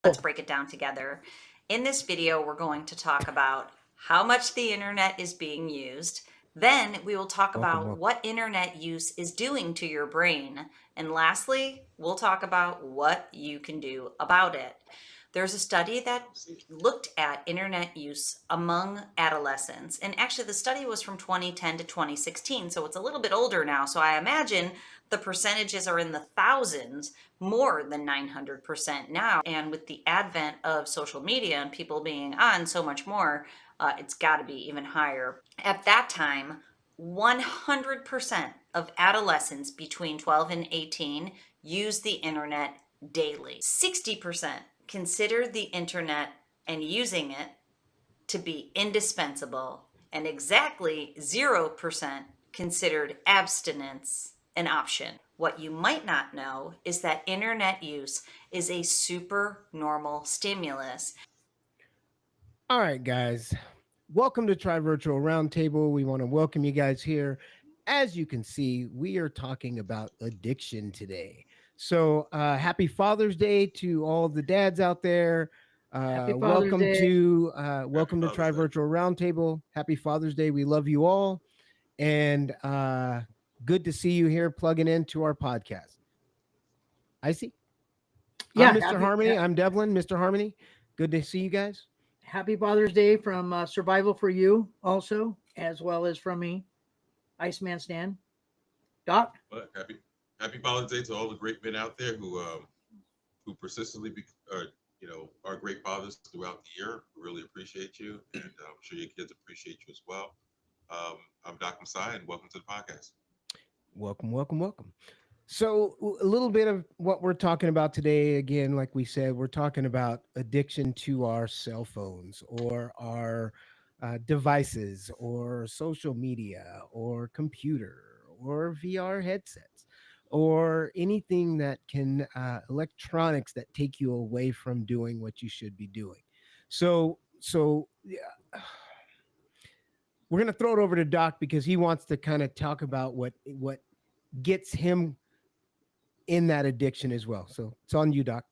Let's break it down together. In this video, we're going to talk about how much the internet is being used. Then we will talk about what internet use is doing to your brain. And lastly, we'll talk about what you can do about it. There's a study that looked at internet use among adolescents. And actually, the study was from 2010 to 2016. So it's a little bit older now. So I imagine the percentages are in the thousands, more than 900% now. And with the advent of social media and people being on so much more, it's got to be even higher. At that time, 100% of adolescents between 12 and 18 use the internet daily. 60% consider the internet and using it to be indispensable, and exactly 0% considered abstinence an option. What you might not know is that internet use is a super normal stimulus. All right, guys. Welcome to Tri Virtual Roundtable. We want to welcome you guys here. As you can see, we are talking about addiction today. So, happy Father's Day to all the dads out there. Welcome to Tri Virtual Roundtable. Happy Father's Day. We love you all, and good to see you here plugging into our podcast. I see. Yeah, I'm Mr. Harmony. I'm Devlin, Mr. Harmony. Good to see you guys. Happy Father's Day from Survival for You also, as well as from me, Iceman Stan. Doc? Well, happy Father's Day to all the great men out there who persistently are great fathers throughout the year. We really appreciate you, and I'm sure your kids appreciate you as well. I'm Doc Masai, and welcome to the podcast. Welcome. So a little bit of what we're talking about today, again, like we said, we're talking about addiction to our cell phones or our devices or social media or computer or VR headsets or anything that can electronics that take you away from doing what you should be doing. So yeah, we're going to throw it over to Doc because he wants to kind of talk about what gets him in that addiction as well. So it's on you, Doc.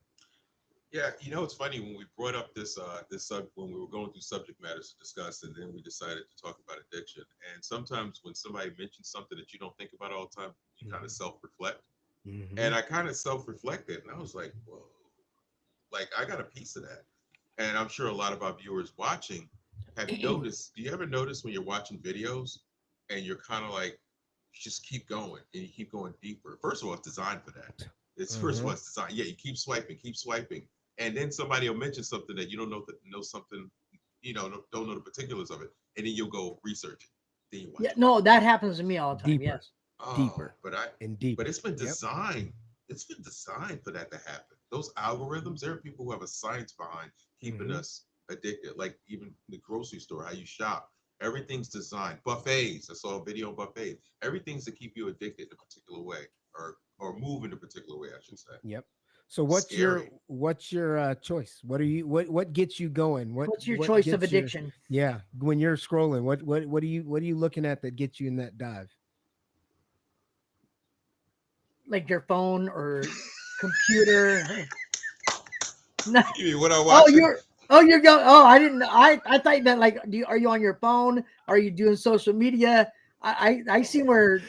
Yeah, it's funny when we brought up when we were going through subject matters to discuss, and then we decided to talk about addiction. And sometimes when somebody mentions something that you don't think about all the time, you kind of self-reflect. Mm-hmm. And I kind of self-reflected, and I was like, whoa, like I got a piece of that. And I'm sure a lot of our viewers watching have noticed. Do you ever notice when you're watching videos and you're kind of like, just keep going and you keep going deeper? First of all, it's designed for that. First of all, it's designed. Yeah, you keep swiping, and then somebody will mention something that you don't know something, don't know the particulars of it, and then you'll go research it. Then you watch it. No, that happens to me all the time. Deeper. Yes, deeper, but it's been designed. It's been designed for that to happen. Those algorithms. There are people who have a science behind keeping us addicted. Like even the grocery store, how you shop. Everything's designed. Buffets. I saw a video on buffets. Everything's to keep you addicted in a particular way, or move in a particular way, I should say. Yep. So what's your choice? What gets you going? What's your choice of addiction? When you're scrolling, what are you looking at that gets you in that dive? Like your phone or computer? You mean what I'm watching? You're going. Oh, I didn't. I thought you meant like. Are you on your phone? Are you doing social media? I see where.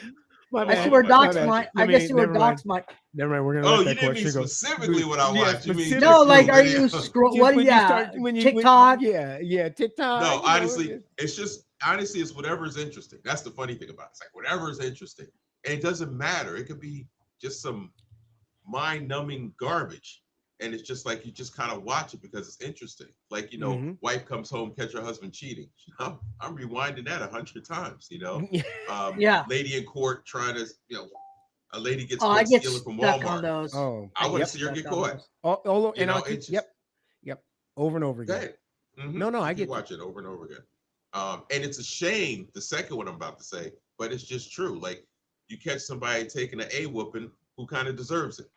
I see where Doc's might. I guess see where Doc's might. Never mind. We're gonna. Oh, you didn't mean specifically what I watch. You mean no? Like, are you scroll? What? TikTok. TikTok. No, honestly, it's whatever's interesting. That's the funny thing about it. It's like whatever is interesting, and it doesn't matter. It could be just some mind-numbing garbage. And it's just like you just kind of watch it because it's interesting. Like, wife comes home, catch her husband cheating. I'm rewinding that 100 times, Lady in court trying to, a lady gets caught stealing from Walmart. I want to see her get caught. Yep. Over and over again. Mm-hmm. No, I get watch it over and over again. And it's a shame, the second one I'm about to say, but it's just true. Like you catch somebody taking an A whooping who kind of deserves it.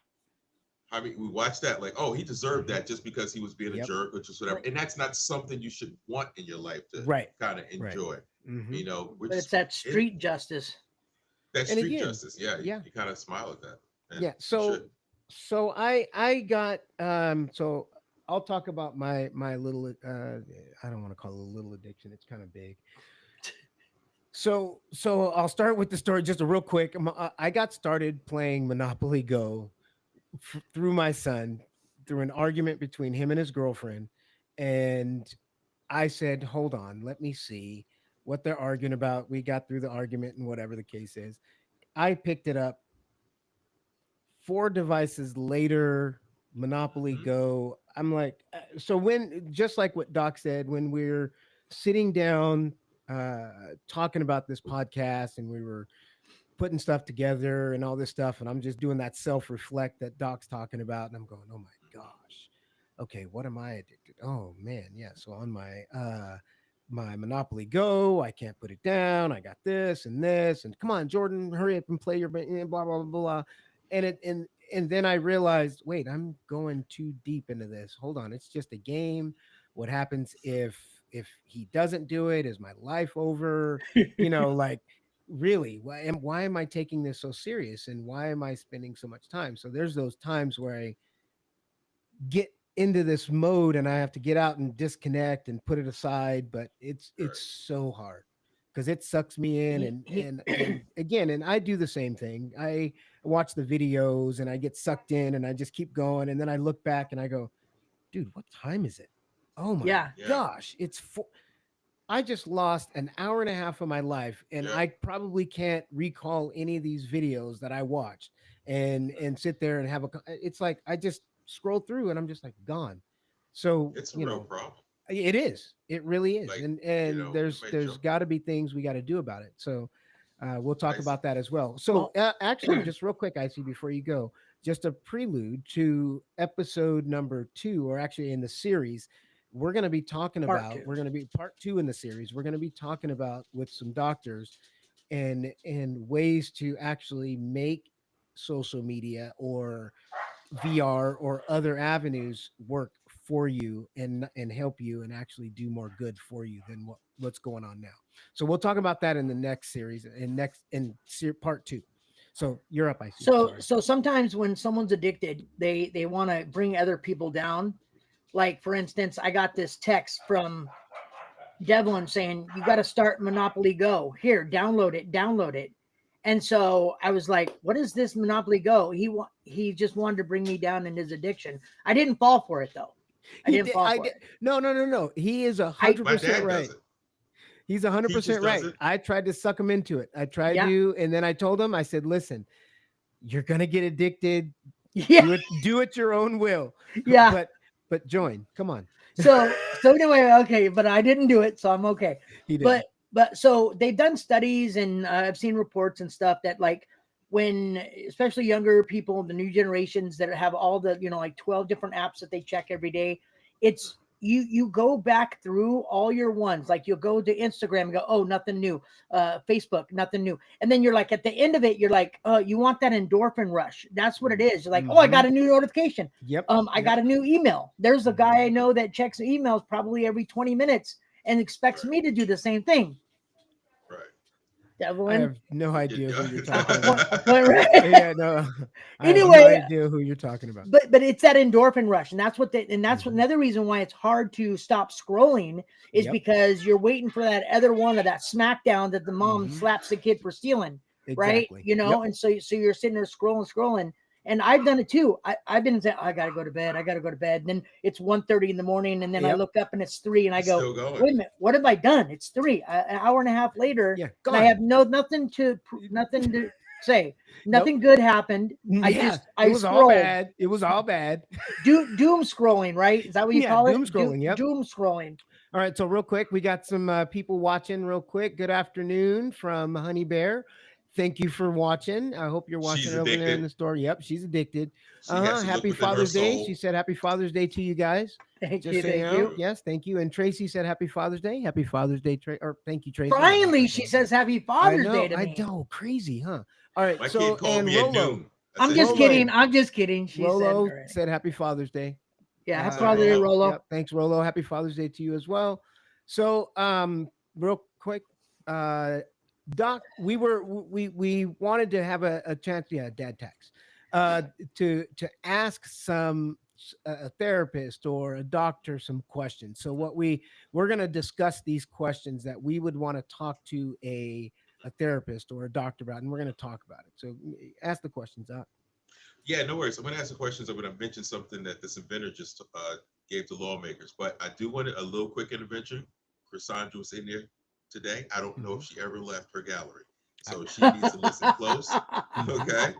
I mean, we watched that like, oh, he deserved that just because he was being a jerk or just whatever. And that's not something you should want in your life to kind of enjoy. But it's that street justice. That street justice, you kind of smile at that. So I got so I'll talk about my little I don't want to call it a little addiction. It's kind of big. So I'll start with the story just a real quick. I got started playing Monopoly Go through my son, through an argument between him and his girlfriend, and I said, "Hold on, let me see what they're arguing about." We got through the argument and whatever the case is. I picked it up 4 devices later, Monopoly Mhm. Go. I'm like, so when, just like what Doc said, when we're sitting down talking about this podcast and we were putting stuff together and all this stuff, and I'm just doing that self reflect that Doc's talking about, and I'm going, oh my gosh, okay, what am I addicted? Oh man, yeah. So on my Monopoly Go, I can't put it down. I got this, and come on, Jordan, hurry up and play your blah blah blah blah. And it and then I realized, wait, I'm going too deep into this. Hold on, it's just a game. What happens if he doesn't do it? Is my life over? Like really, why am I taking this so serious, and why am I spending so much time? So there's those times where I get into this mode and I have to get out and disconnect and put it aside, but Right. it's so hard because it sucks me in, He, and he, and again, and I do the same thing. I watch the videos and I get sucked in and I just keep going, and then I look back and I go, dude, what time is it? Oh my yeah. Yeah. gosh, I just lost an hour and a half of my life, and Yeah. I probably can't recall any of these videos that I watched and sit there and have it's like I just scroll through and I'm just like gone. So, It's a real problem. it is. It really is. Like, And you there's may there's jump. got to be things we got to do about it. So, we'll talk I see. about that as well. So, Well, actually, just real quick, I see before you go, just a prelude to episode number 2, or actually in the series, part two. we're going to be part 2 in the series. We're going to be talking about with some doctors and ways to actually make social media or VR or other avenues work for you and help you and actually do more good for you than what's going on now. So we'll talk about that in the next series, part 2. So you're up, I see. So Sorry. so sometimes when someone's addicted, they want to bring other people down. Like for instance, I got this text from Devlin saying, "You got to start Monopoly Go. Here, download it, download it." And so I was like, "What is this Monopoly Go?" He just wanted to bring me down in his addiction. I didn't fall for it though. I He didn't did. fall I for did. it. No. He is a I hundred My percent dad does right. it. He's a hundred He just percent does right. it. I tried to suck him into it. I tried yeah to, and then I told him, I said, "Listen, you're gonna get addicted. yeah Do it your own will, yeah. but join. Come on." So anyway, okay, but I didn't do it, so I'm okay. He But didn't. but so they've done studies and I've seen reports and stuff that like when especially younger people, the new generations that have all the like 12 different apps that they check every day, it's you go back through all your ones. Like you'll go to Instagram and go, oh, nothing new. Facebook, nothing new. And then you're like at the end of it, you're like, oh, you want that endorphin rush. That's what it is. You're like, oh, I Mm-hmm. got a new notification. Yep. I got a new email. There's a guy I Mhm. know that checks emails probably every 20 minutes and expects Right. me to do the same thing. Right. I Devlin, have no It idea who you're talking a point, about. a point, right? Yeah, no, I have no Anyway, idea who you're talking about. but it's that endorphin rush, and that's Mhm. another reason why it's hard to stop scrolling is Yep. because you're waiting for that other one of that smackdown that the mom Mhm. slaps the kid for stealing, right? Exactly. Yep. And so you're sitting there scrolling. And I've done it too. I've been saying, I gotta go to bed. I gotta go to bed. And then it's 1:30 in the morning, and then I Yep. look up and it's 3, and I It's go, still going. wait a minute, what have I done? It's 3, an hour and a half later, Yeah. and I Gone. have nothing to say. Nope. Nothing good happened. Yeah. It I was all scrolled. bad. It was all bad. Doom scrolling, right? Is that what you Yeah. call Doom it? scrolling. Yep. Doom scrolling. All right, so real quick, we got some people watching real quick. Good afternoon from Honey Bear. Thank you for watching. I hope you're watching She's over there in addicted. the store. Yep, she's addicted. She has to look Happy within her Father's Day. soul. She said happy Father's Day to you guys. Thank Just you, so you thank know. you. Yes, thank you. And Tracy said happy Father's Day. Happy Father's Day, or thank you, Tracy. Finally, she says Happy I Father's know, Day to I me. know. Crazy, huh? All right, My so kid called and me a Rolo. Doom. I I'm said, just Rolo. kidding. I'm just kidding. She said Rolo already. said happy Father's Day. Yeah, Happy said Father's Day, Rolo. Rolo. Yep. Thanks, Rolo. Happy Father's Day to you as well. So, real quick, Doc, we wanted to have a chance. Yeah, dad tax. To ask some a therapist or a doctor some questions. So what we're going to discuss these questions that we would want to talk to a therapist or a doctor about, and we're going to talk about it. So ask the questions out. Yeah, no worries. I'm going to ask the questions. I'm going to mention something that this inventor just gave to lawmakers, but I do want a little quick intervention. Cassandra was in there today. I don't know if she ever left her gallery, so she needs to listen close. Okay.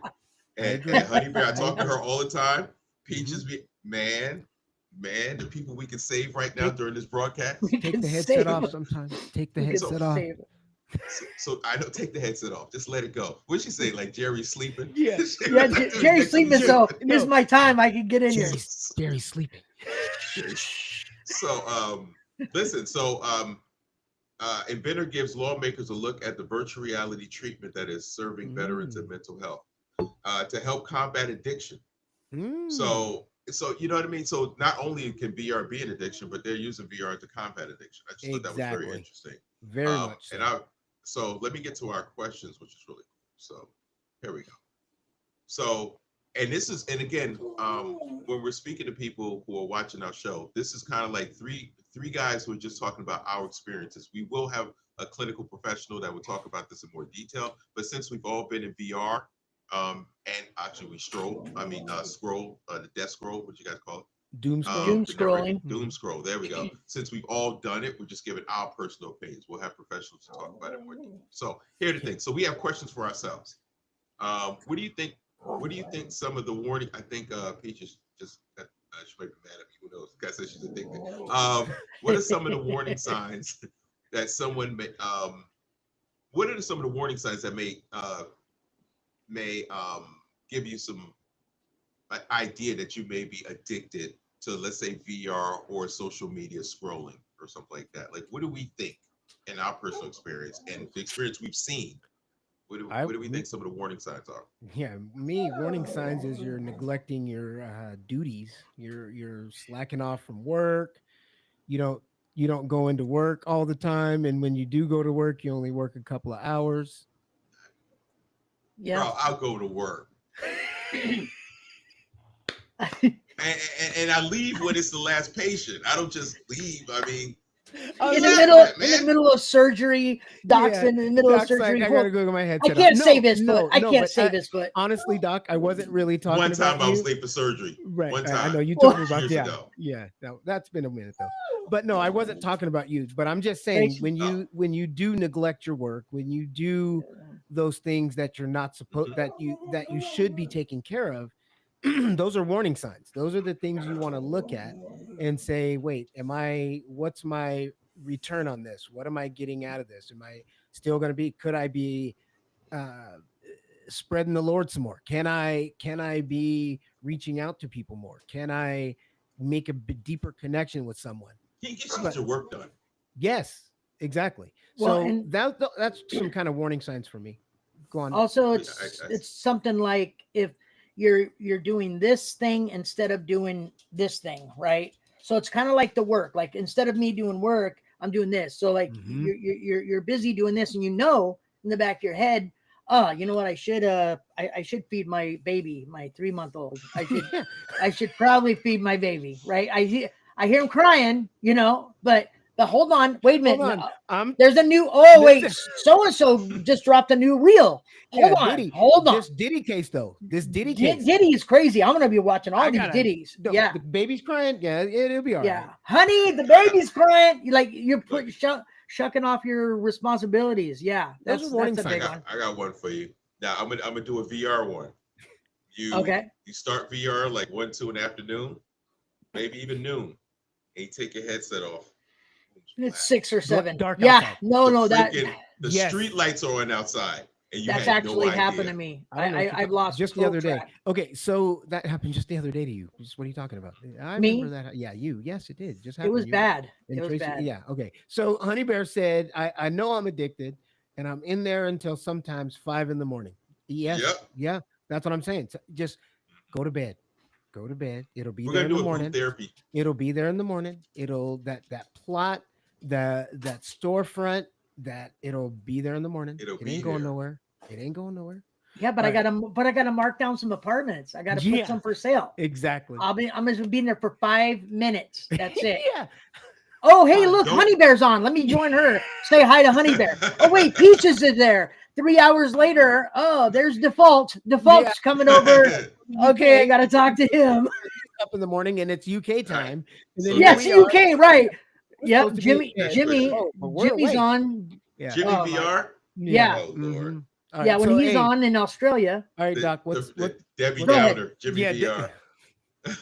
And Honey Bear, I talk to her all the time. Peaches, man, the people we can save right now during this broadcast. Take the headset off sometimes. Take the headset off. So I don't take the headset off. Just let it go. What'd she say? Like Jerry's sleeping? Yeah, Jerry's sleeping. So this is my time. I can get in here. Jerry's sleeping. So listen. So inventor gives lawmakers a look at the virtual reality treatment that is serving veterans and mental health to help combat addiction. So you know what I mean? So not only can VR be an addiction, but they're using VR to combat addiction. I just thought that was very interesting. Very much so. So let me get to our questions, which is really cool. So here we go. So, and again, when we're speaking to people who are watching our show, this is kind of like three guys who are just talking about our experiences. We will have a clinical professional that will talk about this in more detail, but since we've all been in VR, and actually we scroll, the death scroll, what you guys call it? Doom scroll. Doom scroll. There we go. Since we've all done it, we're just giving our personal opinions. We'll have professionals to talk about it more detail. So here's the thing. So we have questions for ourselves. What do you think? What do you think some of the warning? I think Peaches just she might be mad at me. Who knows? The guy says she's addicted. What are some of the warning signs that someone may? What are some of the warning signs that may give you some idea that you may be addicted to, let's say, VR or social media scrolling or something like that? Like, what do we think in our personal experience and the experience we've seen? What do we think some of the warning signs are? Yeah, warning signs is you're neglecting your duties. You're slacking off from work. You don't go into work all the time, and when you do go to work, you only work a couple of hours. Yeah, bro, I'll go to work. and I leave when it's the last patient. I don't just leave. I mean, in the middle of surgery, Doc's in the middle of surgery. Like, I gotta go get my headset. I can't save his foot. I can't save his foot. Honestly, Doc, I wasn't really talking one time about I was late for surgery. Right. One time. I know you told me about years ago. Yeah. No, that's been a minute though. But no, I wasn't talking about you. But I'm just saying when you do neglect your work, when you do those things that you're not supposed that you should be taking care of, those are warning signs. Those are the things you want to look at and say, wait, what's my return on this? What am I getting out of this? Am I still going to be, could I be spreading the Lord some more? Can I be reaching out to people more? Can I make a deeper connection with someone? Can you get your work done? Yes, exactly. Well, so that's some kind of warning signs for me. Go on. Also, it's something like if you're doing this thing instead of doing this thing, right? So it's kind of like the work. Like instead of me doing work, I'm doing this. So like you're busy doing this, and in the back of your head, you know what? I should feed my baby, my 3-month-old. I should probably feed my baby, right? I hear him crying, but hold on, wait a minute. There's a new. So and so just dropped a new reel. Hold on. This Diddy case though. Diddy is crazy. I'm gonna be watching all these Diddies. The baby's crying. Yeah, it'll be all right. Honey, the baby's crying. Like you're shucking off your responsibilities. Yeah, that's a big one. I got one for you. Now I'm gonna do a VR one. You start VR like 1-2 in the afternoon, maybe even noon, and you take your headset off. It's 6 or 7. Dark outside. The street lights are on outside. And that's actually happened to me. I've lost just the other day. Okay, so that happened just the other day to you. What are you talking about? I remember that. Yeah, you. Yes, it did. Just happened. It was bad. It was bad. Yeah. Okay. So Honey Bear said, I know I'm addicted, and I'm in there until sometimes 5 a.m. Yes. Yep. Yeah. That's what I'm saying. So just go to bed. Go to bed. It'll be there in the morning. Therapy. It'll be there in the morning. It'll that plot, that storefront. That it'll be there in the morning. It ain't going nowhere. It ain't going nowhere. Yeah, but Right. I gotta mark down some apartments. I gotta put Yeah. some for sale. Exactly. I'm just being there for 5 minutes. That's it. Yeah. Oh, hey, look, Don't- Honey Bear's on. Let me join her. Say hi to Honey Bear. Oh, wait, Peaches is there. 3 hours later, oh, there's Default. Default's coming over. Okay, I gotta talk to him. Up in the morning, and it's UK time. And then So here Yes, we are. UK, right? We're Yep, supposed to be at Jimmy, oh, but we're Jimmy's awake. on. Yeah. Jimmy Oh, my- VR. Yeah. Oh Lord. Mhm. All Yeah, right, when so, he's hey, on in Australia. all right, The- Doc. the Debbie Go ahead. Downer. Jimmy Yeah, VR.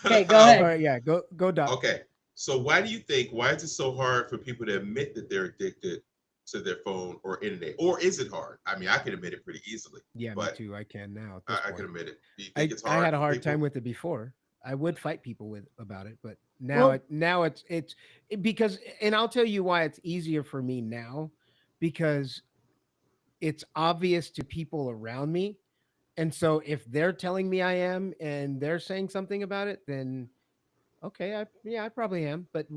Okay, go all ahead. right, yeah, go, Doc. Okay. So why is it so hard for people to admit that they're addicted to their phone or internet? Or is it hard? I mean, I can admit it pretty easily. Yeah, me but too. I can now. At this I point. can admit it. Do you think it's I hard? had a for hard people? time with it before. I would fight people about it, but now Well- it's because, and I'll tell you why it's easier for me now, because it's obvious to people around me. And so if they're telling me I am and they're saying something about it, then okay, I probably am. But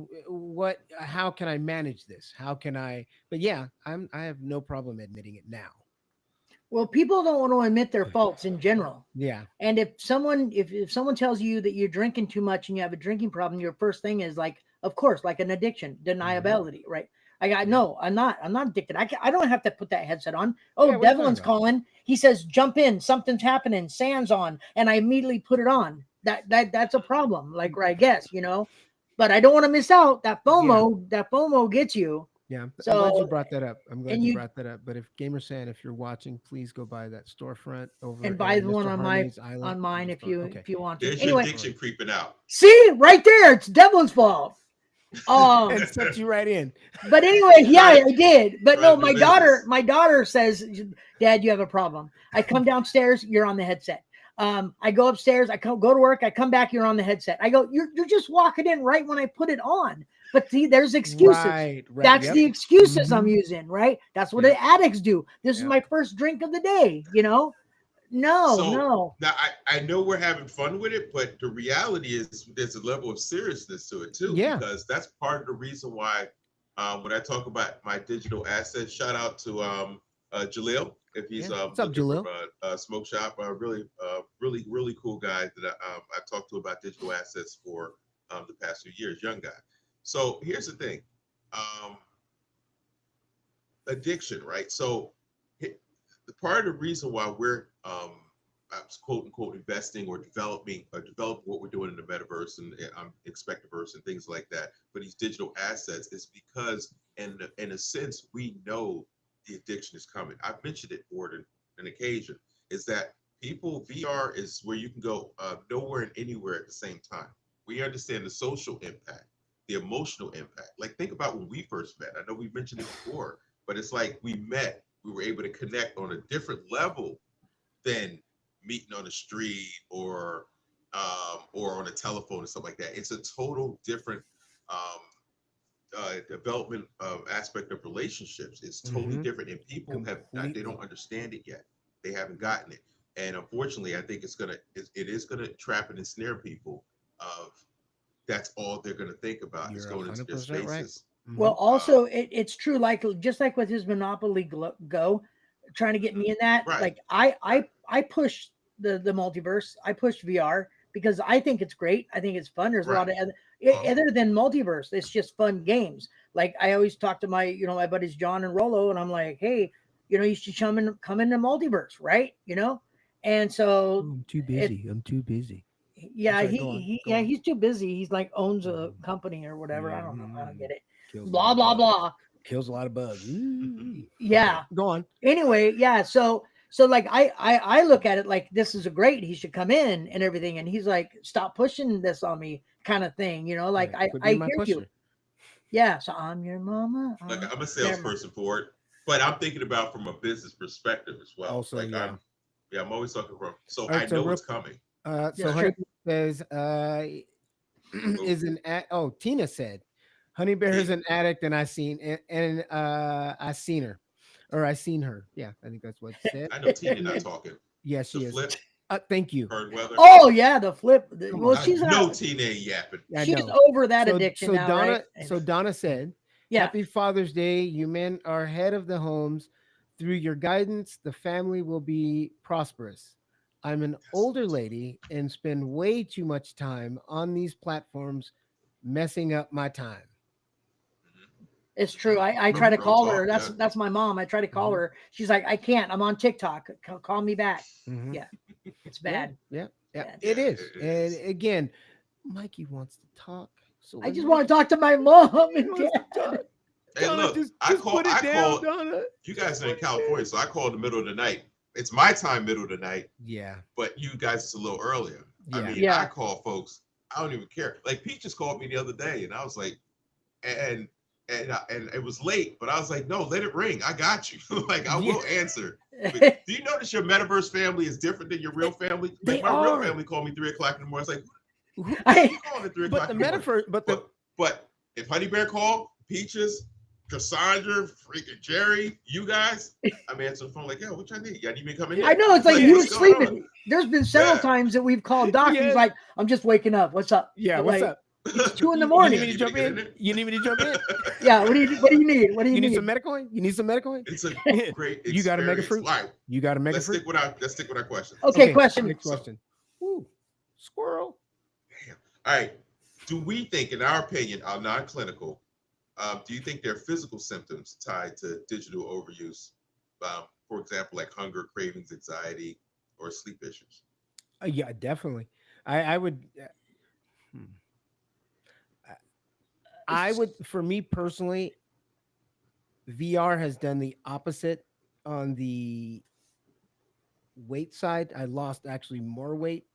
how can I manage this? How can I? But yeah, I have no problem admitting it now. Well, people don't want to admit their faults in general. Yeah. And if someone tells you that you're drinking too much and you have a drinking problem, your first thing is like, of course, like an addiction, deniability, right? No, I'm not addicted. I don't have to put that headset on. Oh, Yeah, what are you Devlin's talking about? calling. He says, jump in, something's happening, Sand's on, and I immediately put it on. That's a problem, like, I guess, but I don't want to miss out. That FOMO gets you. Yeah, I'm So- glad you brought that up. I'm glad and you you- brought that up. But if Gamer San, if you're watching, please go by that storefront over And buy in the one Mr. on Harmony's Island. on mine if you Okay. if you want to. There's your Anyway, addiction creeping out. see right there, it's Devlin's fault. And sucked you right in. But anyway, yeah, Right. I did. But no, Right, business. my daughter says, Dad, you have a problem. I come downstairs, you're on the headset. I go upstairs, go to work, I come back, you're on the headset. I go, you're just walking in right when I put it on. But see, there's excuses. Right. That's yep. the excuses I'm Mhm. using, right? That's what Yep. the addicts do. This is Yep. my first drink of the day, No, no. Now I know we're having fun with it, but the reality is there's a level of seriousness to it too. Yeah. Because that's part of the reason why when I talk about my digital assets, shout out to Jaleel if he's Yeah. What's up, looking Jaleel? for a smoke shop. Really cool guy that I've talked to about digital assets for the past few years. Young guy. So here's the thing, addiction, right? So the part of the reason why we're quote unquote investing or developing what we're doing in the metaverse and expectaverse and things like that for these digital assets is because in a sense we know the addiction is coming. I've mentioned it more than an occasion, is that VR is where you can go nowhere and anywhere at the same time. We understand the social impact, the emotional impact. Like think about when we first met. I know we mentioned it before, but it's like we were able to connect on a different level than meeting on the street or on a telephone or something like that. It's a total different development aspect of relationships. It's totally Mhm. different, and people they don't understand it yet. They haven't gotten it, and unfortunately, I think it is gonna trap and ensnare people. Of that's all they're gonna think about is You're going into their 100% right. spaces. Mhm. Well, also it's true, like just like with his Monopoly Go, trying to get me in that. Right. Like I push the multiverse. I push VR because I think it's great. I think it's fun. There's a lot of other than multiverse. It's just fun games. Like I always talk to my my buddies John and Rolo, and I'm like, hey, you should come in the multiverse, right? And so I'm too busy. I'm too busy. yeah, Sorry, go on, go on. he's too busy. He's like owns a company or whatever. Yeah, I don't know. I don't get it. Kills a Blah lot of blah bugs. blah. Kills a lot of bugs. Ooh. Yeah. Okay, go on. Anyway, yeah. So like I look at it like this is a great. He should come in and everything. And he's like, stop pushing this on me, kind of thing. Like Right, quit I being my hear you. pusher. Yeah. So I'm your mama. Like I'm a Never salesperson for it, but I'm thinking about from a business perspective as well. Also, like yeah. I'm always talking from. So right, I so know real- it's coming. So Yeah, Honey sure. Bear says, is an Tina said, Honey Bear is an addict, and I seen her, or I seen her. Yeah, I think that's what it said. I know Tina not talking. Yeah, she The is. flip, Thank you. Heard weather. Oh yeah, the flip. Come Well, on. she's no not. Tina ain't yapping. I She's know. over that addiction so now, Donna, right? so Donna said, Yeah. Happy Father's Day. You men are head of the homes Through your guidance, the family will be prosperous. I'm an older lady and spend way too much time on these platforms, messing up my time. It's true. I try Mhm. to Real call her. talk, yeah. That's my mom. I try to call Mhm. her. She's like, I can't. I'm on TikTok. Call me back. Mhm. Yeah, it's Yeah, bad. yeah, yeah. Bad. It Yeah, is. it And is. again, Mikey wants to talk. So I when just want Mikey to talk to my mom and wants to dad. talk, Hey, Donna, look, just put it I down, call. Donna. You Just guys are put in it down. California, so I call in the middle of the night. It's my time, middle of the night, Yeah, but you guys it's a little earlier. I yeah. mean, I Yeah. call folks. I don't even care. Like Peaches called me the other day, and I was like, and and it was late, but I was like, no, let it ring. I got you. Like I Yeah. will answer. But do you notice your metaverse family is different than your real family? They Like my real are. family called me 3 o'clock in the morning. I was like, Who- who I you calling at 3 But o'clock the in the morning? metaphor, but the But if Honey Bear called, Peaches, Cassandra, freaking Jerry, you guys, I'm answering the phone like, yo, what y'all need? Y'all need me to come in Yeah. I here? know it's like Like, you Yeah. were what's going on? sleeping. There's been several Yeah. times that we've called Doc. And he's Yeah. like, I'm just waking up. What's up? yeah. But What's like, up? it's 2 in the You morning. need me to Need me jump to get in in? there? You need me to jump in? Yeah. What do you need? What do you You need need? some Medicoin? You need some Medicoin? It's a great experience. You got a mega fruit? All right, You got a mega let's fruit? stick with our question. Okay, Okay. question. Next question. Ooh, squirrel. Damn. All right. Do we think, in our opinion, are non-clinical, do you think there are physical symptoms tied to digital overuse? For example, like hunger, cravings, anxiety, or sleep issues? Yeah, definitely. I would. Hmm. I would, for me personally, VR has done the opposite on the weight side. I lost actually more weight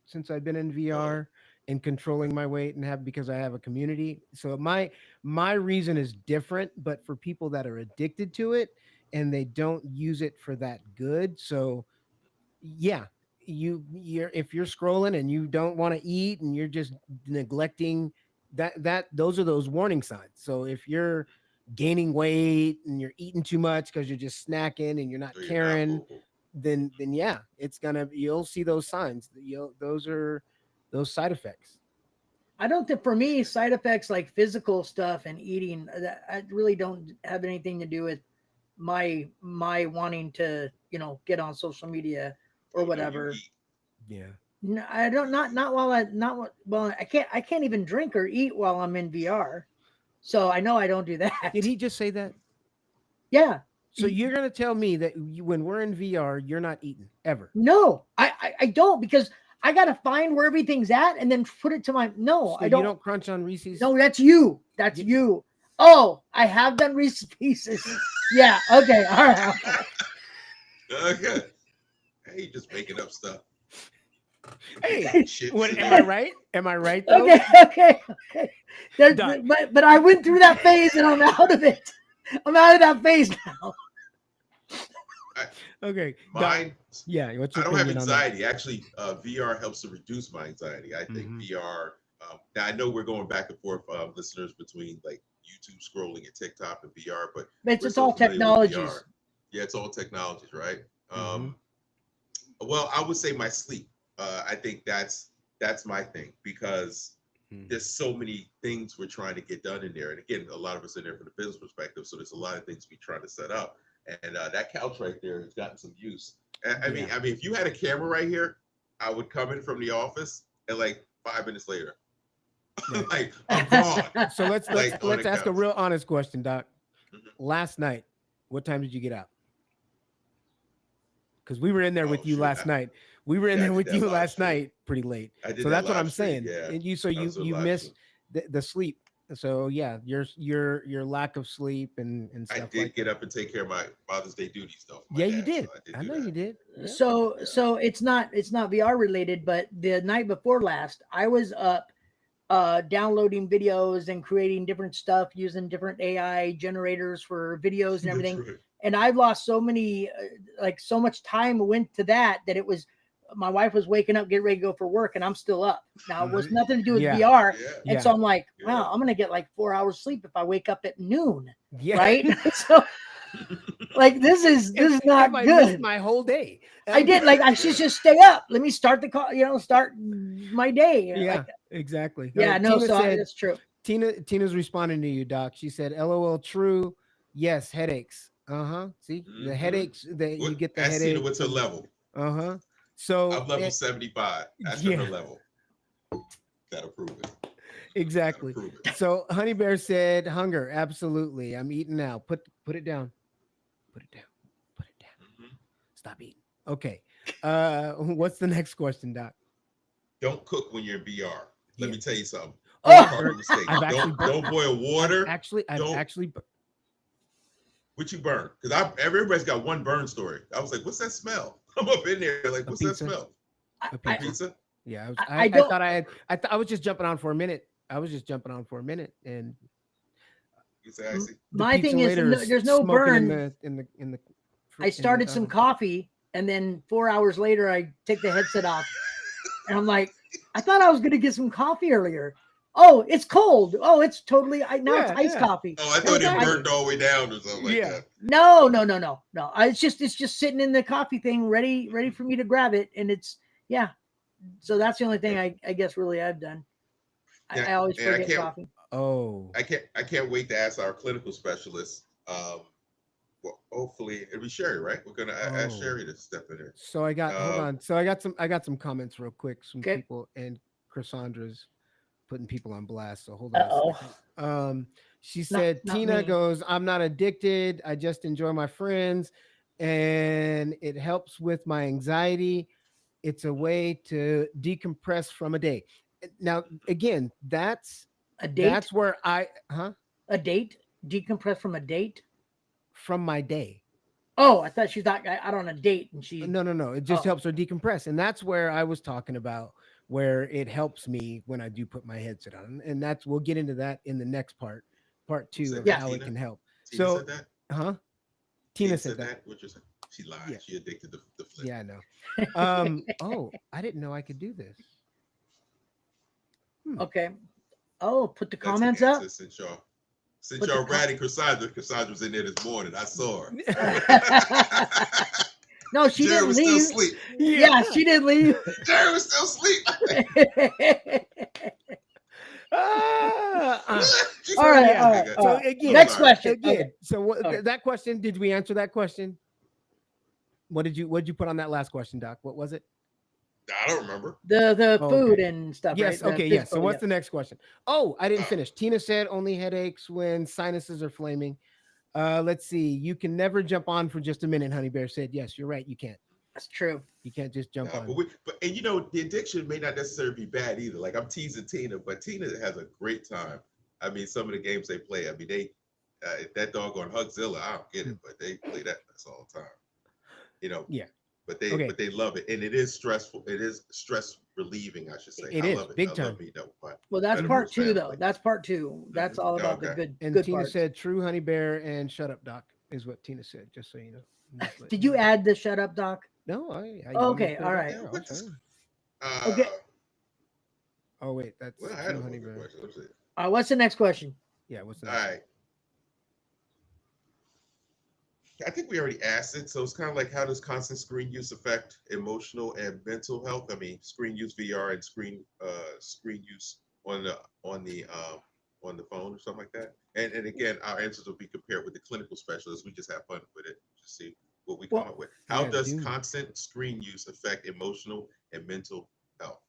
since I've been in Oh, VR and controlling my weight and have because I have a community. So my reason is different, but for people that are addicted to it and they don't use it for that good. So yeah, you're if you're scrolling and you don't want to eat and you're just neglecting that those are those warning signs. So if you're gaining weight and you're eating too much because you're just snacking and you're not or you're not caring, vocal. then yeah, it's gonna you'll see those signs. Those are those side effects. I don't think for me side effects like physical stuff and eating that I really don't have anything to do with my wanting to get on social media or Oh no, you whatever. eat. Yeah. No, I don't not while I not well I can't even drink or eat while I'm in VR. So I know I don't do that. Did he just say that? Yeah. So you're gonna tell me that when we're in VR, you're not eating ever? No, I don't because I gotta find where everything's at and then put it to my no, So I you don't. don't crunch on Reese's? No, that's you. That's You- you. Oh, I have done Reese's Pieces. Yeah. Okay. All right. Okay. Hey, just making up stuff. Hey, Shit, what shit. am I right? Am I right though? Okay. Okay. Okay. Doc. But I went through that phase and I'm out of it. I'm out of that phase now. Okay. Doc. Mine, Yeah, what's I your don't have opinion on that? anxiety. Actually, VR helps to reduce my anxiety. I think Mhm. VR. Now I know we're going back and forth, listeners, between like YouTube scrolling and TikTok and VR, but But we're it's so all familiar with technologies. VR. Yeah, it's all technologies, right? Mhm. Well, I would say my sleep. I think that's my thing because Mhm. there's so many things we're trying to get done in there, and again, a lot of us in there from the business perspective. So there's a lot of things we're trying to set up, and that couch right there has gotten some use. Yeah. I mean, if you had a camera right here, I would come in from the office and like 5 minutes later, Right. like I'm gone, So let's like on let's the ask a couch. real honest question, Doc. Mhm. Last night, what time did you get out? Because we were in there Oh with you shoot, last night. We were in yeah, I there did with that you live last stream. night pretty late. I did So that that's what live I'm stream. saying. Yeah, And you so I was doing you live stream. missed the sleep. So yeah, your lack of sleep and I stuff did like get that. up and take care of my Father's Day duties though for my Yeah, you dad, so did. I did I do know that. you did. Yeah. So Yeah. so it's not VR related, but the night before last, I was up downloading videos and creating different stuff using different AI generators for videos and That's everything. right. And I've lost so many, like so much time went to that it was my wife was waking up, getting ready to go for work, and I'm still up. Now it was Mhm. nothing to do with Yeah. VR. Yeah. And Yeah. so I'm like, Yeah. wow, I'm gonna get like 4 hours sleep if I wake up at noon, Yeah. right? So like this is If not I missed good. my whole day. I did like Right. I should Yeah. just stay up. Let me start the call, start my day. Yeah, Like exactly. yeah, no, Tina so said that's true. Tina's responding to you, Doc. She said, "LOL, true. Yes, headaches. See the Mm-hmm. headaches that you What? get the Ask Tina what's headaches her and level. so I'm level 75. Ask her yeah, her level. Gotta prove it. Gotta exactly. prove it. So Honey Bear said hunger. Absolutely. I'm eating now. Put it down. Put it down. Put it down. Hmm. Stop eating. Okay. What's the next question, Doc? Don't cook when you're in VR. Let Yeah. me tell you something. Oh, Oh, I've Cardinal mistake. I've actually Don't boil water. I've Don't actually what you burn? Because everybody's got one burn story. I was like, what's that smell? I'm up in there like, a what's that pizza. smell? A A I, pizza. pizza? Yeah, I I don't. thought I had I was just jumping on for a minute. I was just jumping on for a minute and You say I see. the My pizza thing is, later is there's no smoking in burn. the I in the started some oven. coffee, and then 4 hours later, I take the headset off, and I'm like, I thought I was gonna get some coffee earlier. Oh, it's cold. Oh, it's totally. Now it's Yeah, iced yeah, coffee. Oh, I Now thought it's it ice. burnt all the way down or something like yeah. that. No, no, no, no, no. It's just sitting in the coffee thing, ready for me to grab it, and it's yeah. So that's the only thing And, I guess really I've done. yeah, I always and forget coffee. Oh, I can't wait to ask our clinical specialist. Well, hopefully it'll be Sherry, right? We're gonna ask oh. Sherry to step in there. So I got hold Um, on. So I got some comments real quick. Some Okay. people and Cassandra's putting people on blast. So hold on Uh a oh. second. She Not said not Tina me. goes, I'm not addicted. I just enjoy my friends, and it helps with my anxiety. It's a way to decompress from a day. Now, again, A date. that's where I A date. Decompress from a date. from my day. Oh, I thought she's not out on a date and she. No, no, no. It just Oh, helps her decompress. And that's where I was talking about where it helps me when I do put my headset on. And that's we'll get into that in the next part who two said of yeah. that? how it can help. Tina So said that. huh? Tina Tina said said that. that. What you say? She lied. Yeah. She addicted to the flip. Yeah, I know. Oh, I didn't know I could do this. Okay. Oh, put the That's the comments answer up. since Put the y'all ratting Cassandra. Cassandra's in there this morning. I saw her. No, she Jerry didn't was still leave. asleep. Yeah, she didn't leave. Jerry was still asleep. She All said, right, Yeah. all okay, right, good. all So right. again, Next sorry. question. Okay. so what, Okay. that question, did we answer that question? What did you put on that last question, Doc? What was it? I don't remember. The Oh, food okay. and stuff, right? Yes. The Okay. Yes. So physical, what's yeah. the next question? Oh, I didn't Uh, finish. Tina said only headaches when sinuses are flaming. Let's see. You can never jump on for just a minute. Honey Bear said, yes, you're right. You can't. That's true. You can't just jump nah, on. but and you know the addiction may not necessarily be bad either. Like I'm teasing Tina, but Tina has a great time. I mean, some of the games they play. I mean, they that doggone Hugzilla. I don't get it, but they play that mess all the time. You know, Yeah. but Okay. they love it, and it is stressful. It is stress relieving, I should say. It I is love it. I big love time. me that with my Well, that's part metaverse two, though. family. That's part two. That's all about the Okay. And good Tina parts. said, "True Honey Bear and shut up, Doc," is what Tina said. Just so you know. I'm just letting Did you you know. add the shut up, Doc? No, Oh, you okay, put all it up right. Yeah, there. I was what this? fine. Okay. Oh wait, that's Well, I had True a Honey good Bear. question. Let's see. What's the next question? Yeah. What's the All next? right. I think we already asked it. So it's kind of like how does constant screen use affect emotional and mental health? I mean, screen use VR and screen use on the phone or something like that. And again, our answers will be compared with the clinical specialist. We just have fun with it to see what we come Well, up with. How Yeah, does Doom. constant screen use affect emotional and mental health?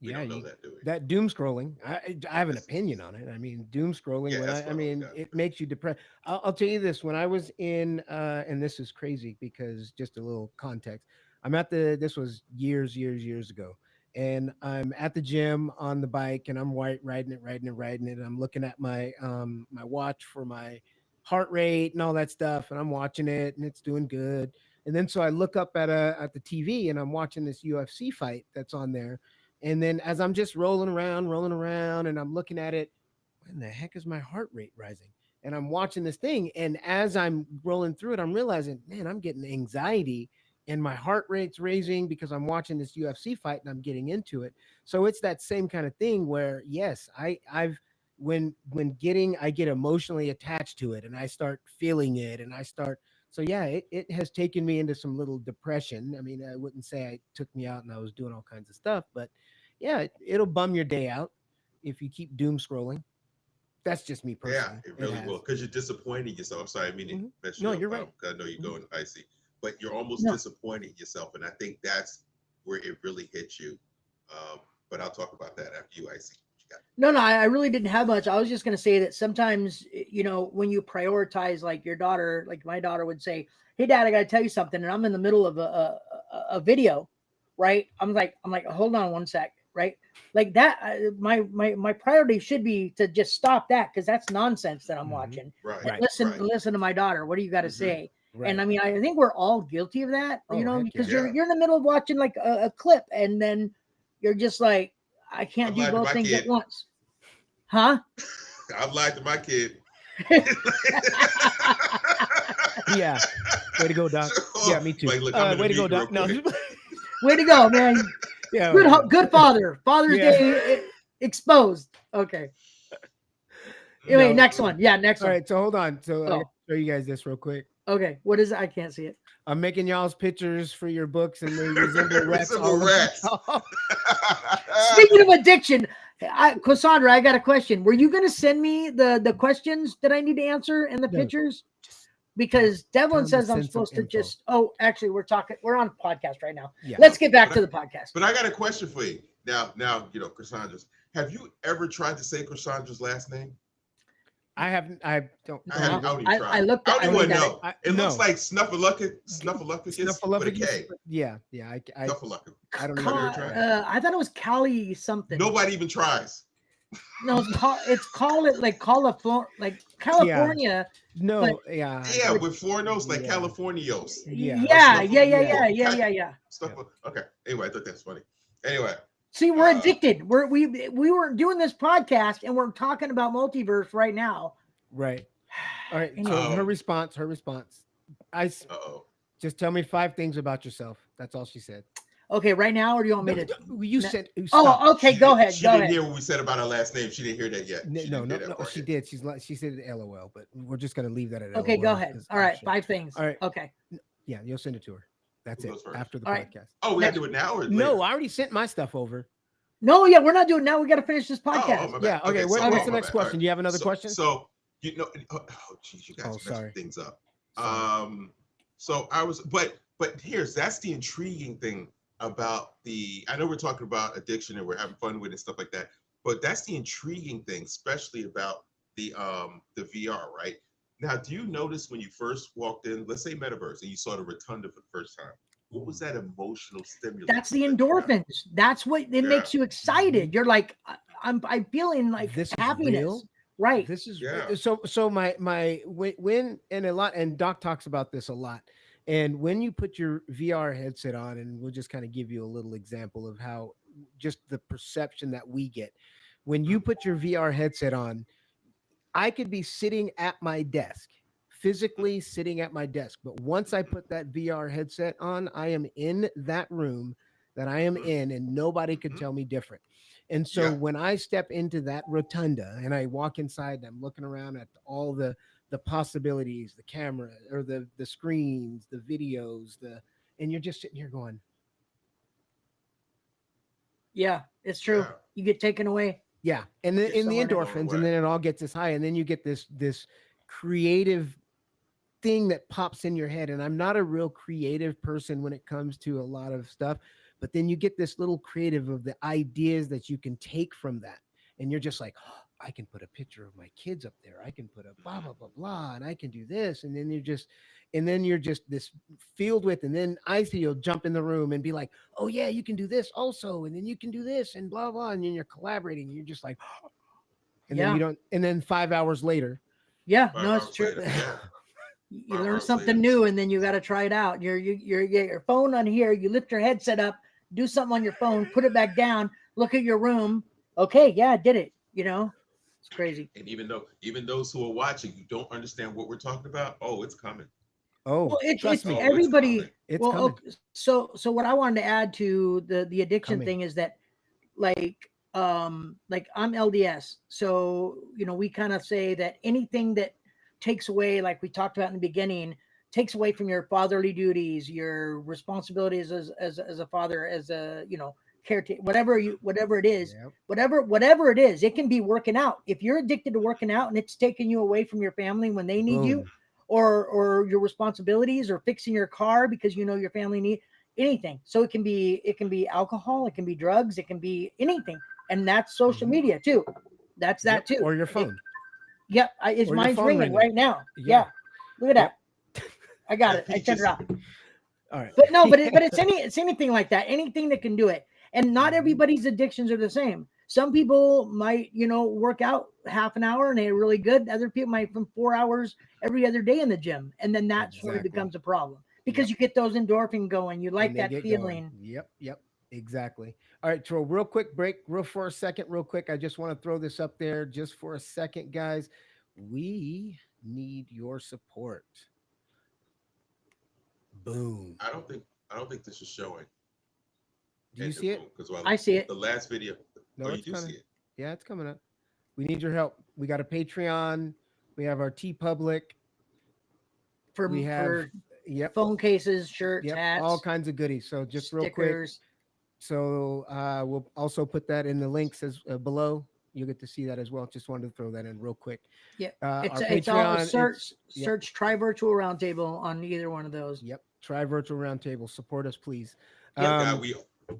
We Yeah, don't know you that, do we? that doom scrolling. I have an That's, opinion on it. I mean, doom scrolling. yeah, When that's I what all we mean, got. it makes you depressed. I'll tell you this. When I was in, and this is crazy because just a little context. I'm at the. This was years ago, and I'm at the gym on the bike, and I'm riding it. And I'm looking at my watch for my heart rate and all that stuff, and I'm watching it, and it's doing good. And then so I look up at the TV, and I'm watching this UFC fight that's on there, and then as I'm just rolling around, and I'm looking at it, when the heck is my heart rate rising? And I'm watching this thing. And as I'm rolling through it, I'm realizing, man, I'm getting anxiety and my heart rate's raising because I'm watching this UFC fight and I'm getting into it. So it's that same kind of thing where, yes, I've I get emotionally attached to it and I start feeling it and I start so yeah, it has taken me into some little depression. I mean, I wouldn't say it took me out and I was doing all kinds of stuff, but yeah, it'll bum your day out if you keep doom scrolling. That's just me Yeah, personally. it really has. will, because you're disappointing yourself. I'm sorry, I mean to mess you No, up. you're right. 'Cause I know you're going icy, but you're almost No. disappointing yourself, and I think that's where it really hits you. But I'll talk about that after you, icy. What you got? No, I really didn't have much. I was just going to say that sometimes, when you prioritize, like your daughter, like my daughter would say, "Hey, Dad, I got to tell you something," and I'm in the middle of a video, right? I'm like, hold on one sec, right? Like that. My priority should be to just stop that, because that's nonsense that I'm watching. Right, And Right. listen to my daughter. What do you got to say? Right. And I mean, I think we're all guilty of that, Oh, heck because yeah. you're in the middle of watching like a clip, and then you're just like, I can't I've do lied to both my things at kid. once. Huh? I've lied to my kid. Yeah. Way to go, Doc. Yeah, me too. Like, look, I'm in Way the to go, meeting real Doc. No. quick. Way to go, man. Yeah. Good father. Father's Yeah. Day exposed. Okay. Anyway, No. next one. Yeah, next All one. right. So hold on. So I Oh. gotta show you guys this real quick. Okay. What is it? I can't see it. I'm making y'all's pictures for your books, and they resemble rats. Resemble rats. Speaking of addiction, Cassandra, I got a question. Were you going to send me the questions that I need to answer and the No, pictures? just Because Devlin him to says I'm send some supposed to info. just. Oh, actually, we're on podcast right now. Yeah. Let's get back to the podcast. But I got a question for you. Now, Cassandra's. Have you ever tried to say Cassandra's last name? I haven't. I don't. I haven't. I don't even try. I looked at. I don't even looked at know. It no. looks like Snuffleupagus with a Snuffleupagus. K. Yeah. Snuffleupagus. I don't Have know. you ever tried? I thought it was Cali something. Nobody even tries. No, it's called it like California. No. But- Yeah. Yeah, with four notes like Yeah. Californios. Yeah. Stuff. Okay. Anyway, I thought that's funny. Anyway. See, we're addicted. We were doing this podcast and we're talking about multiverse right now. Right. All right. So Anyway. her response. Uh-oh. Just tell me 5 things about yourself. That's all she said. Okay, right now, or do you want me to? You said. Stop. Oh, okay. Go ahead. She Go didn't ahead. hear what we said about her last name. She didn't hear that yet. No. She did. She said LOL, but we're just gonna leave that at Okay, LOL. go ahead. All right, 5 things. All right. Okay. Yeah, you'll send it to her. That's Who it. goes first? After the All right. podcast. Oh, we got to do it now or later? No, I already sent my stuff over. No, yeah, we're not doing it now. We got to finish this Oh, podcast. my bad. Yeah. Okay. What's my the next bad. question? All right. Do you have another question? So geez, you guys Oh, sorry. messed things up. Sorry. So I was, but that's the intriguing thing about I know we're talking about addiction and we're having fun with it and stuff like that, but that's the intriguing thing, especially about the VR, right? Now, do you notice when you first walked in, let's say Metaverse, and you saw the Rotunda for the first time, what was that emotional stimulus? That's the endorphins. That's what it makes you excited. You're like, I'm feeling like This is happiness. real? Right. This is Yeah. so my when and a lot, and Doc talks about this a lot. And when you put your VR headset on, and we'll just kind of give you a little example of how just the perception that we get. When you put your VR headset on, I could be sitting at my desk, physically sitting at my desk. But once I put that VR headset on, I am in that room that I am in, and nobody could tell me different. And so when I step into that rotunda and I walk inside and I'm looking around at all the possibilities, the camera or the screens, the videos, and you're just sitting here going, Yeah, it's true. Yeah. You get taken away. yeah. And then in the Somewhere endorphins, and then it all gets this high, and then you get this creative thing that pops in your head. And I'm not a real creative person when it comes to a lot of stuff, but then you get this little creative of the ideas that you can take from that. And you're just like, oh, I can put a picture of my kids up there. I can put a blah, blah, blah, blah, and I can do this. And then you're just this filled with, and then you'll jump in the room and be like, oh yeah, you can do this also. And then you can do this and blah, blah. And then you're collaborating. And you're just like, oh. And then you don't, and then 5 hours later. Yeah, 5 no, it's hours true. later, yeah. You 5 learn hours something later. new, and then you got to try it out. You get your phone on here. You lift your headset up, do something on your phone, put it back down, look at your room. Okay, yeah, I did it. It's crazy. And even those who are watching, you don't understand what we're talking about. Oh, it's coming. Oh, Well, trust me. everybody. It's well, coming. okay, so what I wanted to add to the addiction Coming. thing is that, like I'm LDS, so we kind of say that anything that takes away, like we talked about in the beginning, takes away from your fatherly duties, your responsibilities as a father, as a caretaker, whatever it is, Yep. whatever it is. It can be working out. If you're addicted to working out and it's taking you away from your family when they need you, Boom. or your responsibilities, or fixing your car because you know your family need anything. So it can be alcohol, it can be drugs, it can be anything, and that's social Mhm. media too. That's that too. Or your phone. Yep, Or your mine's phone ringing ringing. right now. Yeah. Yeah, look at that. I got it. I turned it off. All right. But no, but it's anything like that. Anything that can do it. And not Mhm. everybody's addictions are the same. Some people might, work out half an hour and they're really good. Other people might from 4 hours every other day in the gym, and then that's where it Exactly. becomes a problem because Yep. you get those endorphin going. You like And they that get feeling. going. Yep. Exactly. All right, Tro, real quick break, for a second, real quick. I just want to throw this up there just for a second, guys. We need your support. Boom. I don't think this is showing. Do you see it? Because I see it. the last video. No, Oh, you it's do coming. see it. Yeah, it's coming up. We need your help. We got a Patreon. We have our T Public. We have For yep, phone cases, shirts, hats, all kinds of goodies. So just real quick. stickers. So we'll also put that in the links as below. You'll get to see that as well. Just wanted to throw that in real quick. Yeah, Our it's all Patreon. search Tri Virtual Roundtable on either one of those. Yep. Tri Virtual Roundtable. Support us, please. Yeah,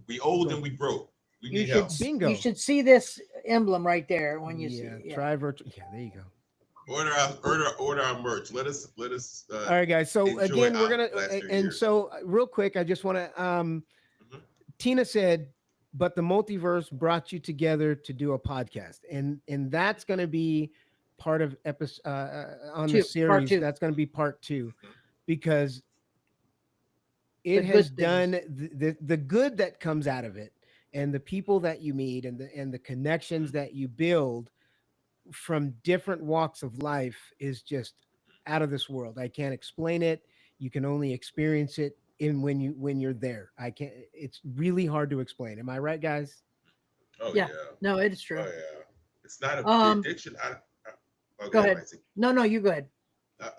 we old and we broke. We You need should help. Bingo. you should see this emblem right there when you see it. Yeah. Tri Virtual. Yeah, there you go. Order our merch. Let us. All right, guys. So enjoy again, we're gonna last few and years. so real quick, I just want to. Tina said, but the multiverse brought you together to do a podcast, and that's going to be part of episode on the series. That's going to be part 2, because it has done the good that comes out of it, and the people that you meet, and the connections that you build from different walks of life is just out of this world. I can't explain it. You can only experience it when you're there. I can't. It's really hard to explain. Am I right, guys? Oh yeah. No, it is true. Oh yeah. It's not the addiction. Go ahead. No, you go ahead.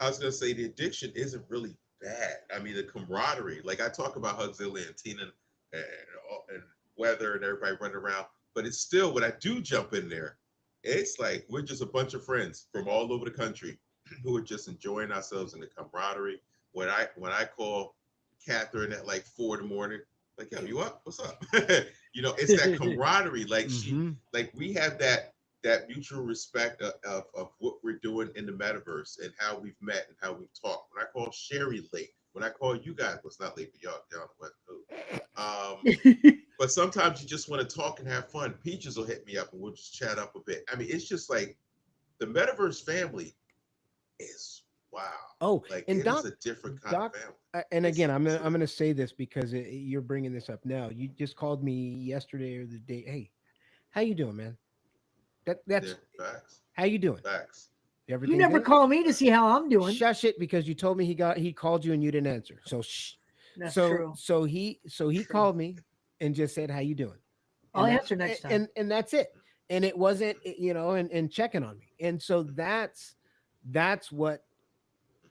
I was gonna say the addiction isn't really bad. I mean, the camaraderie. Like I talk about Hugzilla and Tina and Weather and everybody running around, but it's still when I do jump in there, it's like we're just a bunch of friends from all over the country who are just enjoying ourselves in the camaraderie. When I call Catherine at like 4 a.m, like, yo, you up? What's up? It's that camaraderie. Like like we have that mutual respect of what we're doing in the metaverse and how we've met and how we've talked. When I call Sherry late, when I call you guys, well, it's not late for y'all down the West Coast. But sometimes you just want to talk and have fun. Peaches will hit me up and we'll just chat up a bit. I mean, it's just like the metaverse family is wow. Oh, like and it's a different kind of family. And again, I'm gonna say this because you're bringing this up now. You just called me yesterday or the day. Hey, how you doing, man? That's facts. How you doing? Facts. You never call me to see how I'm doing. Shush it, because you told me he called you and you didn't answer. So shh. That's true. So he called me and just said, how you doing? I'll answer next time. And that's it. And it wasn't, and checking on me. And so that's what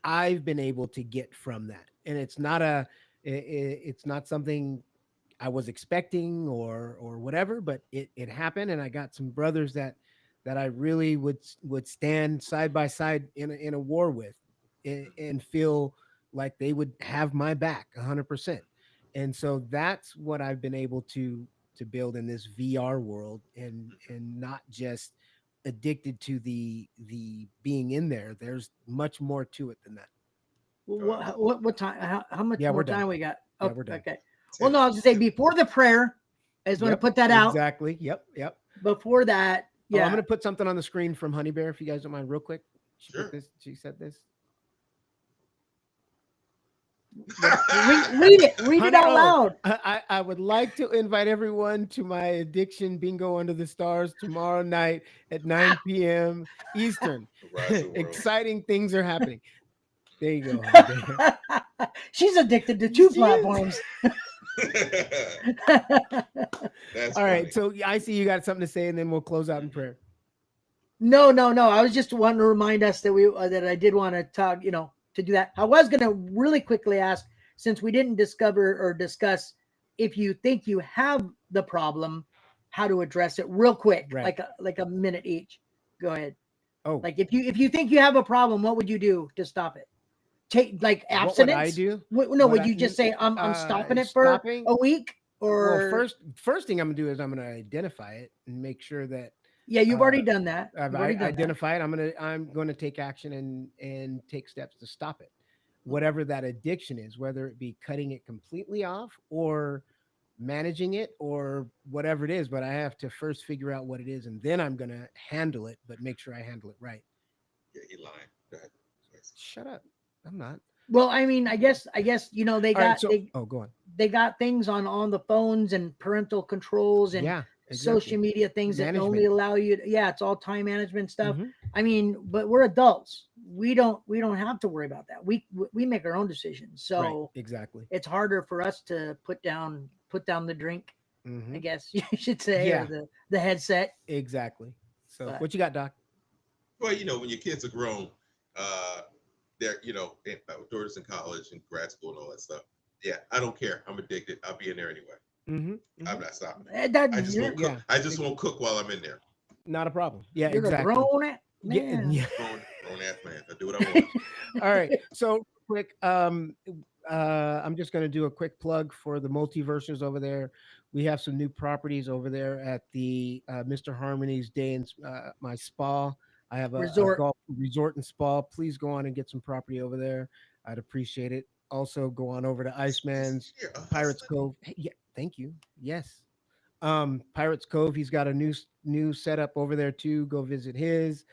I've been able to get from that. And it's not something I was expecting or whatever, but it happened. And I got some brothers that I really would stand side by side in a war with and feel like they would have my back 100%. And so that's what I've been able to build in this VR world, and not just addicted to the being in there. There's much more to it than that. What time? How much more time we got? Oh, yeah, we're done. Okay. Well, no, I was gonna say before the prayer. I just want to put that out. Exactly. Yep. Before that, yeah. I'm gonna put something on the screen from Honey Bear if you guys don't mind, real quick. Sure. She said this. Read it out loud. I would like to invite everyone to my addiction bingo under the stars tomorrow night at 9 p.m. Eastern. Exciting things are happening. There you go. She's addicted to 2 platforms. That's all right. So I see you got something to say, and then we'll close out in prayer. No. I was just wanting to remind us that that I did want to talk, to do that. I was going to really quickly ask, since we didn't discuss if you think you have the problem, how to address it real quick, Right. like a minute each. Go ahead. Oh, Like if you think you have a problem, what would you do to stop it? Take like what would I abstinence? do? No, What would you just say I'm stopping it for stopping? a week? Well, Or first thing I'm gonna do is I'm gonna identify it and make sure that yeah, you've already uh, done that. I've You've already done that. identified. I'm gonna take action and take steps to stop it, whatever that addiction is, whether it be cutting it completely off or managing it or whatever it is. But I have to first figure out what it is, and then I'm gonna handle it. But make sure I handle it right. Yeah, he lying. Go ahead. Shut up. I'm not. Well, I mean, I guess you know they All right. got So, oh, go on. they got things on the phones and parental controls and Yeah. social Exactly. media things that only Management. allow you to, yeah, it's all time management stuff. Mhm. I mean, but we're adults. We don't have to worry about that. We make our own decisions. So Right. Exactly. it's harder for us to put down the drink, I Mhm. guess you should say, Yeah. or the headset. Exactly. So, But what you got, Doc? Well, when your kids are grown, they're daughters in college and grad school and all that stuff. Yeah, I don't care. I'm addicted. I'll be in there anyway. Mm-hmm. I'm not stopping. that I just you're, won't cook. Yeah. I just won't cook while I'm in there. Not a problem. Yeah. you're Exactly. a grown Yeah. man. Yeah. Grown ass man. I do what I want. All right. So quick, I'm just going to do a quick plug for the multiverses over there. We have some new properties over there at the Mr. Harmony's Day in my spa. I have a Resort. golf resort and spa. Please go on and get some property over there. I'd appreciate it. Also, go on over to Iceman's You're a Pirates hustler. Cove. Hey, yeah, thank you. Yes. Pirates Cove. He's got a new setup over there too. Go visit his.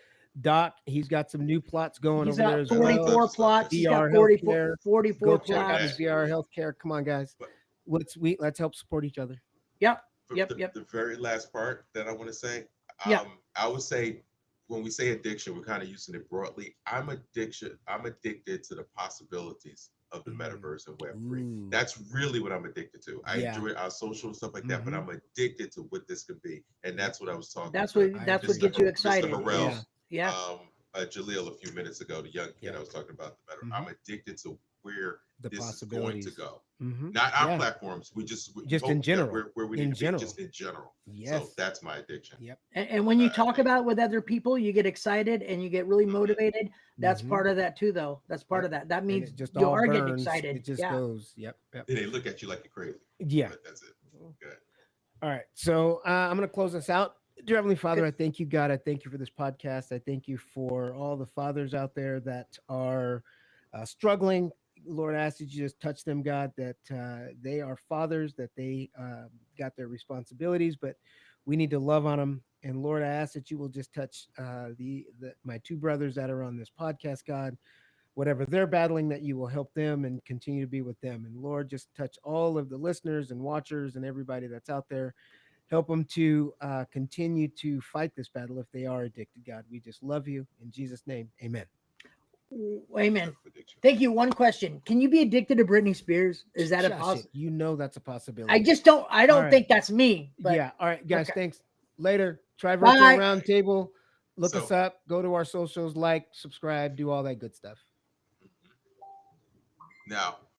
Doc, he's got some new plots going He's over there got as well. 44 plots. He's got VR 44 healthcare. 44 Go check out plots. his VR healthcare. Come on, guys. But Let's help support each other. Yep. the, Yep. the very last part that I want to say, Yeah. I would say when we say addiction, we're kind of using it broadly. I'm addicted to the possibilities of the metaverse and Web3. Ooh. That's really what I'm addicted to. I Yeah. enjoy our social and stuff like that, but I'm addicted to what this could be, and that's what I was talking. That's to what I gets agree. you Mr. excited. Morel, Yeah. Jaleel a few minutes ago, the young kid Yeah. I was talking about the metaverse. Mhm. I'm addicted to where The this is going to possibilities. go. Mhm. Not our Yeah. platforms. We just Just hope in that general. where we In need to general. be, just in general. Yes. So that's my addiction. Yep. And when you I talk think- about with other people, you get excited and you get really Mhm. motivated. That's Mhm. part of that too, though. That's part of that. That And means it just you all are getting burns. excited. It just Yeah. goes. Yep. Yep. Then they look at you like you're crazy. Yeah. But that's it. Good. All right. So I'm going to close this out. Dear Heavenly Father, I thank you, God. I thank you for this podcast. I thank you for all the fathers out there that are struggling. Lord, I ask that you just touch them, God, that they are fathers, that they got their responsibilities, but we need to love on them. And Lord, I ask that you will just touch my two brothers that are on this podcast, God. Whatever they're battling, that you will help them and continue to be with them. And Lord, just touch all of the listeners and watchers and everybody that's out there. Help them to continue to fight this battle if they are addicted, God. We just love you. In Jesus' name, amen. Amen. Thank you. One question: can you be addicted to Britney Spears? Is that a Shush it. possibility? You know that's a possibility. I just don't. I don't right. think that's me. But Yeah. All right, guys. okay. Thanks. Later. Tri Virtual Bye. Roundtable. Look So- us up. Go to our socials. Like, subscribe. Do all that good stuff. Now,